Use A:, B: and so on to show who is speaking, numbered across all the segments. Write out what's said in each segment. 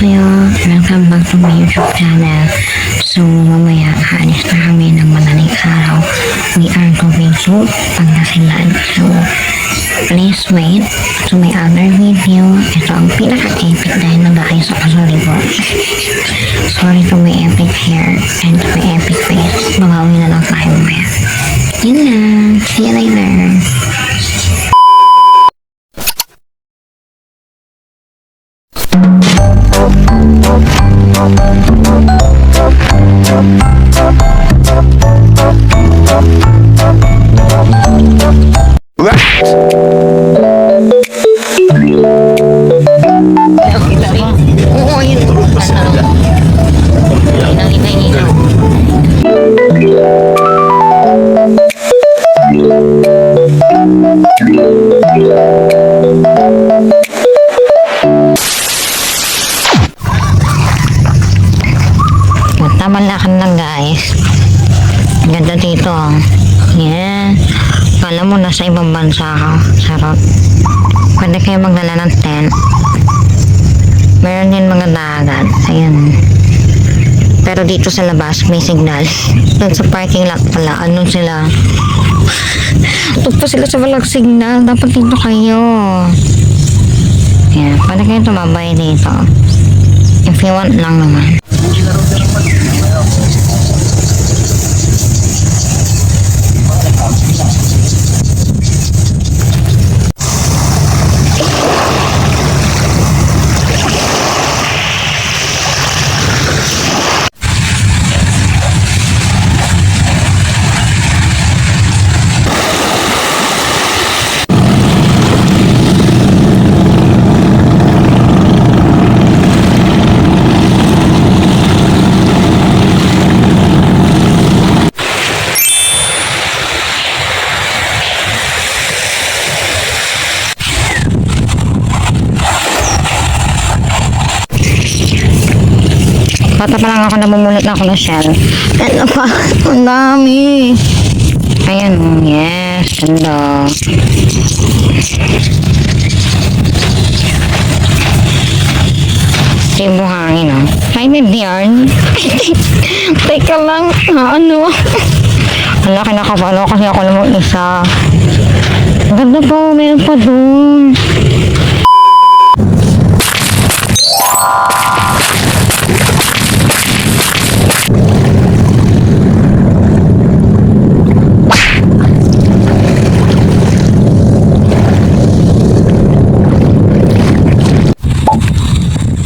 A: kayo. Welcome back to my YouTube channel. So, mamaya haalis na kami ng madaling araw. We are going to Pangasinan. So, please wait to my other video. Ito ang pinaka-epic dahil nag-aayos ako sa libot. Sorry to my epic hair and to my epic face. Babawi na lang tayo mamaya. Yun lang. See you later. Oo, yun. Inaw. Tamalakan lang guys. Ganda dito. Yeah. Kala mo nasa ibang bansa ka. Sarap. Pwede kayo magdala ng tent. Meron din mga dagat. Ayan. Pero dito sa labas may signal. Doon sa parking lot pala. Ano sila? Tugpo sila sa walang signal. Dapat dito kayo. Yeah. Pwede kayo tumabay dito. If you want lang naman. Bata pa lang ako namumulot na ako ng shell. Ano pa? Ang dami. Ayan. Yes. Ganda. Tibo hangin, oh. Ay, may yarn. Teka lang. Ano? Wala, kinakapalo kasi ako naman isa. Ganda po. Meron pa dun.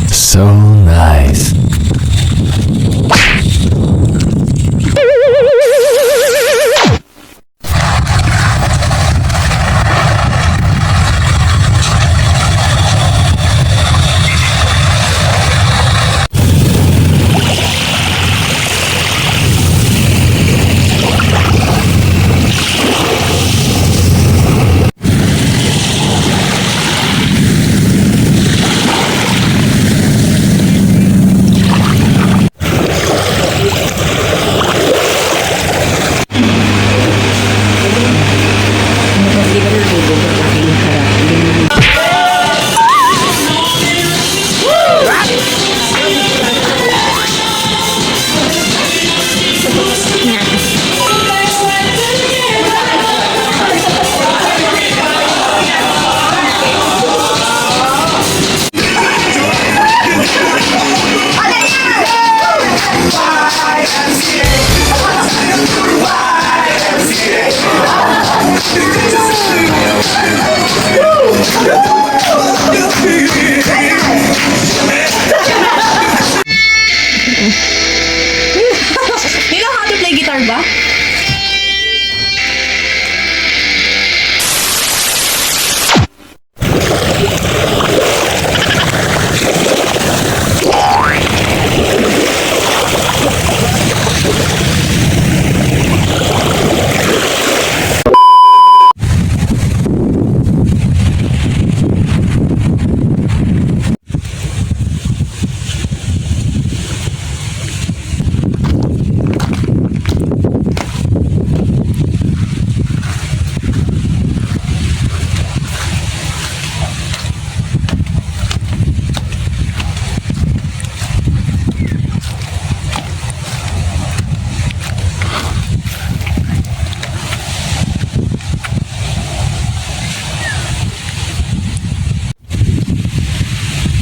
B: So nice.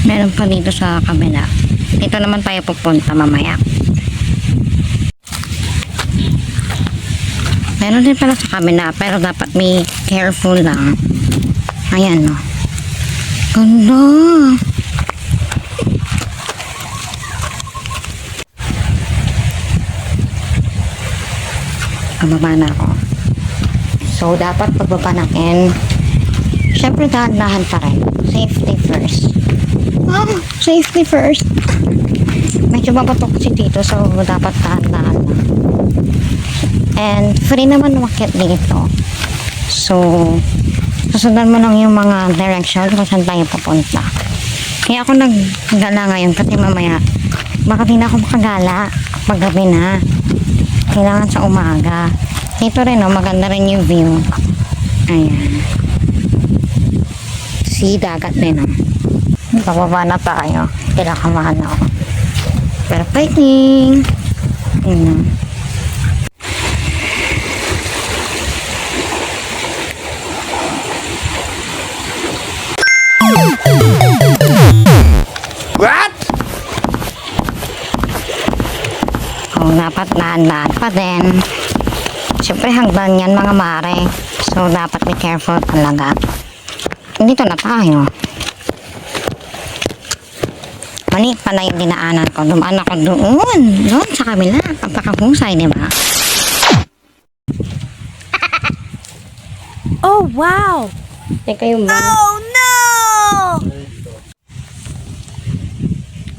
A: Meron pa dito sa kabila. Dito naman tayo pupunta mamaya. Meron din pala sa kabila, pero dapat may careful lang. Ayan, no. Ganda. Pababa na ako. So, dapat pagbaba natin, syempre dahan-dahan pa rin. Safety first. Safety first. Medyo mabatok kasi dito, so dapat dahan-dahan na. And free naman umakyat dito. So, susundan mo lang yung mga directions kung saan tayo papunta. Kaya ako naggala ngayon kasi mamaya baka di na ako makagala pag gabi na. Kailangan sa umaga. Dito rin, no, maganda rin yung view. Ayan. See, dagat din, no. Bababa na tayo. Kailangan ako. Pero fighting! Ayan.
B: What?
A: Dapat dahan-dahan pa din. Siyempre hagdan yan mga mare. So dapat be careful talaga. Dito na tayo. Mali pala yung dinaanan ko. Dumaan ako doon. Doon sa kabila. Kapakahusay, di ba?
C: Oh, wow!
A: Teka yung ba?
C: Oh, no!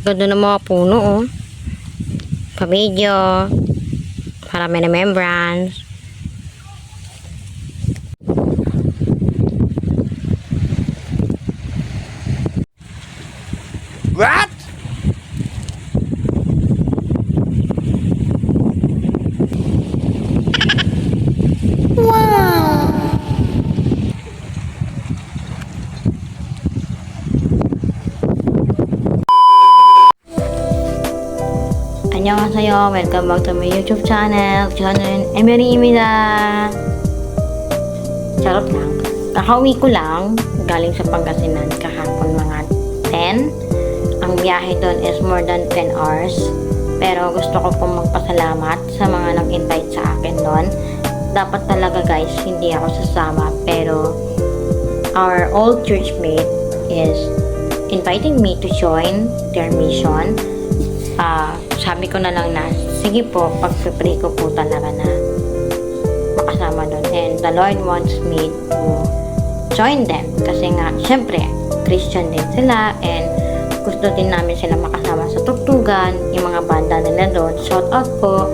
A: Ganda ng mga puno, oh. Pa-video. Para may remembrance.
B: What?
A: 안녕하세요. Welcome back to my YouTube channel. 저는 에메리입니다. Charot lang. Kakauwi ko lang galing sa Pangasinan kahapon mga 10. Ang biyahe doon is more than 10 hours. Pero gusto ko pong magpasalamat sa mga nag-invite sa akin doon. Dapat talaga guys, hindi ako sasama. Pero our old churchmate is inviting me to join their mission. Sabi ko na lang na, sige po, pag-pray ko po talaga na makasama doon. And the Lord wants me to join them. Kasi nga, syempre, Christian din sila and gusto din namin sila makasama sa tugtugan, yung mga banda nila doon. Shout out po.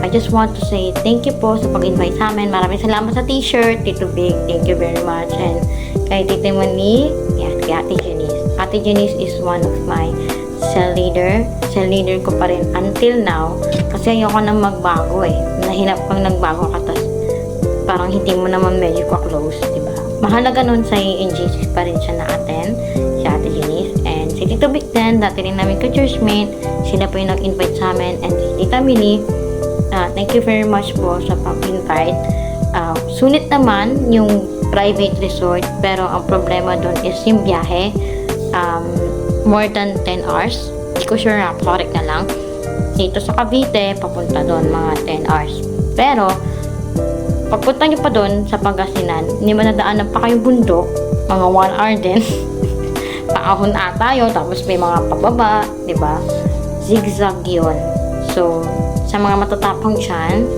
A: I just want to say thank you po sa pag-invite sa amin. Maraming salamat sa t-shirt, Tito Big. Thank you very much. And kay Tito Moni, yan, kay Ate Janice. Ate Janice is one of my cell leader. Cell leader ko pa rin until now. Kasi ayoko nang magbago eh. Nahinap kang nagbago ka tas parang hindi mo naman medyo ka-close, diba? Mahalaga nun sa NGC pa rin siya na-attend, si Ate Janice. And si Tito Big din, dati rin namin ka-churchmate. Sila po yung nag-invite sa amin. And si Tita Mili, thank you very much po sa pag-invite. Sulit naman yung private resort, pero ang problema doon is yung biyahe. More than 10 hours. Hindi ko sure na, correct na lang. Dito sa Cavite, papunta doon mga 10 hours. Pero, pagpunta nyo pa doon sa Pangasinan, hindi mo nadaanan pa kayong bundok, mga 1 hour din. Paahon tayo, tapos may mga pababa, diba? Zigzag yun. So, sa mga matatapang dyan,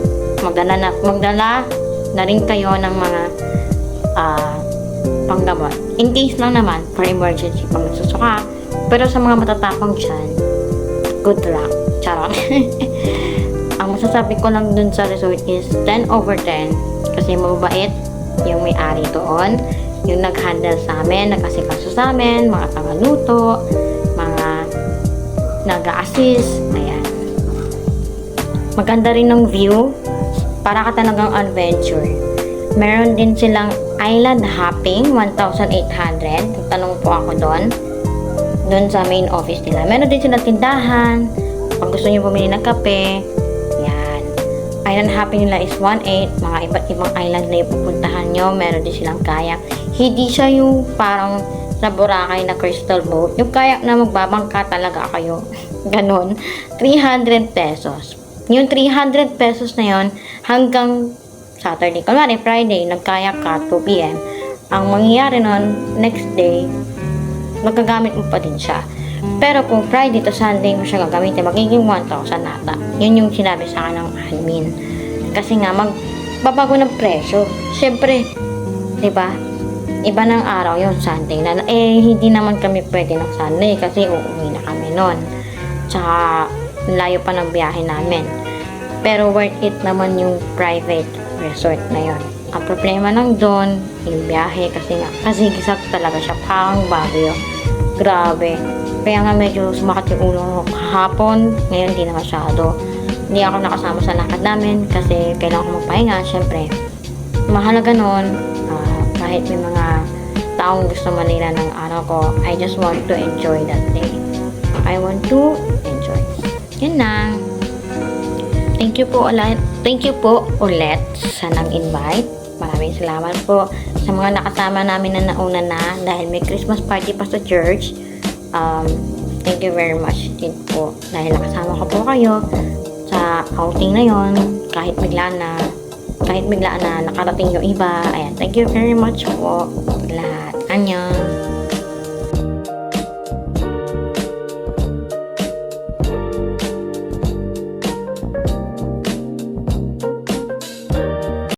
A: magdala na rin kayo ng mga panggamot. In case lang naman, for emergency pang nagsusuka. Pero sa mga matatapang dyan, good luck. Charot. Ang masasabi ko lang dun sa resort is 10 over 10. Kasi mababait yung may-ari doon. Yung nag-handle sa amin, nag-asikaso sa amin, mga tagaluto, mga nag-a-assist. Ayan. Maganda rin ng view. Para ka talagang adventure. Meron din silang island hopping, 1,800. Tanong po ako doon sa main office nila. Meron din silang tindahan. Pag gusto nyo bumili ng kape, yan. Island hopping nila is 1,800. Mga iba't ibang island na yung pupuntahan nyo. Meron din silang kayak. Hindi siya yung parang sa Boracay na crystal boat. Yung kayak na magbabangka talaga kayo. Ganon. 300 pesos. Yung 300 pesos na yon hanggang Saturday. Kunwari, Friday, nagkayak ka 2 p.m. Ang mangyayari nun, next day, magagamit mo pa din siya. Pero kung Friday to Sunday mo siya gagamitin, magiging 1,000 nata. Yun yung sinabi sa akin ng admin. Kasi nga, magbabago ng presyo. Siyempre, di ba? Iba ng araw yung Sunday na hindi naman kami pwede ng Sunday kasi uuwi na kami nun. Tsaka layo pa ng biyahe namin. Pero worth it naman yung private resort na yon. Ang problema lang doon, yung biyahe kasi nga kasigisag talaga siya, parang Baguio. Grabe. Kaya nga medyo sumakit yung ulo ko kahapon, ngayon hindi na masyado. Hindi ako nakasama sa lakad namin kasi kailangan ko magpahinga. Siyempre, mahalaga nun, kahit may mga taong gusto manila ng araw ko, I just want to enjoy that day. I want to enjoy. Yun lang. Thank you po ulit sa nag-invite. Maraming salamat po sa mga nakasama namin na nauna na dahil may Christmas party pa sa church. Thank you very much din po dahil nakasama ko po kayo sa outing na yon kahit biglaan na nakarating yung iba. Ayan, thank you very much po lahat. Annyeong.